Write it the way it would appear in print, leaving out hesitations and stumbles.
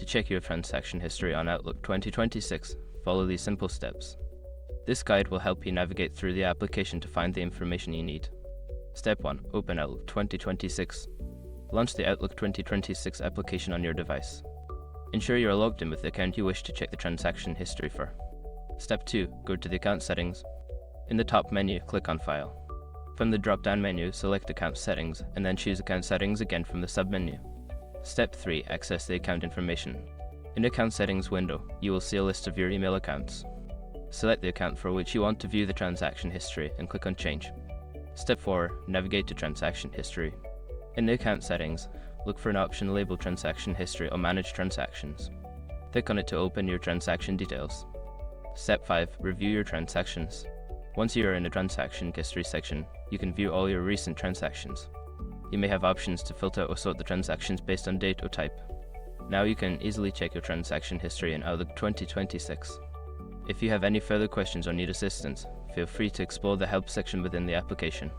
To check your transaction history on Outlook 2026, follow these simple steps. This guide will help you navigate through the application to find the information you need. Step 1. Open Outlook 2026. Launch the Outlook 2026 application on your device. Ensure you are logged in with the account you wish to check the transaction history for. Step 2. Go to the account settings. In the top menu, click on File. From the drop-down menu, select Account Settings, and then choose Account Settings again from the sub-menu. Step 3. Access the account information. In the Account Settings window, you will see a list of your email accounts. Select the account for which you want to view the transaction history and click on Change. Step 4. Navigate to Transaction History. In the Account Settings, look for an option labeled Transaction History or Manage Transactions. Click on it to open your transaction details. Step 5. Review your transactions. Once you are in the Transaction History section, you can view all your recent transactions. You may have options to filter or sort the transactions based on date or type. Now you can easily check your transaction history in Outlook 2026. If you have any further questions or need assistance, feel free to explore the help section within the application.